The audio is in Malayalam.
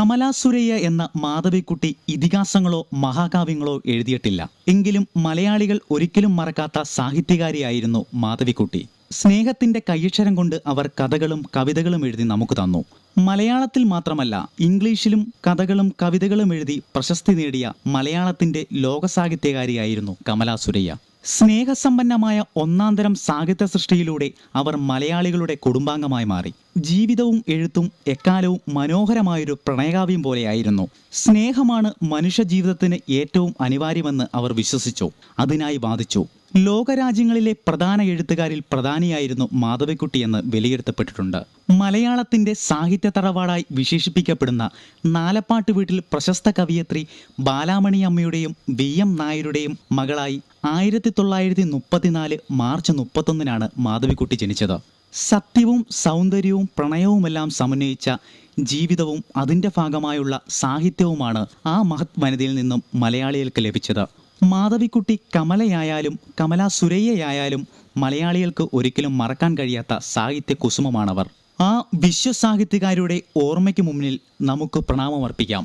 കമലാ സുരയ്യ എന്ന മാധവിക്കുട്ടി ഇതിഹാസങ്ങളോ മഹാകാവ്യങ്ങളോ എഴുതിയിട്ടില്ല. എങ്കിലും മലയാളികൾ ഒരിക്കലും മറക്കാത്ത സാഹിത്യകാരിയായിരുന്നു മാധവിക്കുട്ടി. സ്നേഹത്തിന്റെ കയ്യക്ഷരം കൊണ്ട് അവർ കഥകളും കവിതകളും എഴുതി നമുക്ക് തന്നു. മലയാളത്തിൽ മാത്രമല്ല, ഇംഗ്ലീഷിലും കഥകളും കവിതകളും എഴുതി പ്രശസ്തി നേടിയ മലയാളത്തിന്റെ ലോകസാഹിത്യകാരിയായിരുന്നു കമലാ സുരയ്യ. സ്നേഹസമ്പന്നമായ ഒന്നാന്തരം സാഹിത്യ സൃഷ്ടിയിലൂടെ അവർ മലയാളികളുടെ കുടുംബാംഗമായി മാറി. ജീവിതവും എഴുത്തും എക്കാലവും മനോഹരമായൊരു പ്രണയകാവ്യം പോലെയായിരുന്നു. സ്നേഹമാണ് മനുഷ്യജീവിതത്തിന് ഏറ്റവും അനിവാര്യമെന്ന് അവർ വിശ്വസിച്ചു, അതിനായി വാദിച്ചു. ലോകരാജ്യങ്ങളിലെ പ്രധാന എഴുത്തുകാരിൽ പ്രധാനിയായിരുന്നു മാധവിക്കുട്ടിയെന്ന് വിലയിരുത്തപ്പെട്ടിട്ടുണ്ട്. മലയാളത്തിന്റെ സാഹിത്യ തറവാടായി വിശേഷിപ്പിക്കപ്പെടുന്ന നാലപ്പാട്ട് വീട്ടിൽ പ്രശസ്ത കവിയത്രി ബാലാമണി അമ്മയുടെയും VM നായരുടെയും മകളായി 1934 മാർച്ച് 31 മാധവിക്കുട്ടി ജനിച്ചത്. സത്യവും സൗന്ദര്യവും പ്രണയവുമെല്ലാം സമന്വയിച്ച ജീവിതവും അതിൻ്റെ ഭാഗമായുള്ള സാഹിത്യവുമാണ് ആ മഹത് വനിതയിൽ നിന്നും മലയാളികൾക്ക് ലഭിച്ചത്. മാധവിക്കുട്ടി കമലയായാലും കമലാ സുരയ്യയായാലും മലയാളികൾക്ക് ഒരിക്കലും മറക്കാൻ കഴിയാത്ത സാഹിത്യ കുസുമമാണവർ. ആ വിശ്വസാഹിത്യകാരുടെ ഓർമ്മയ്ക്ക് മുന്നിൽ നമുക്ക് പ്രണാമമർപ്പിക്കാം.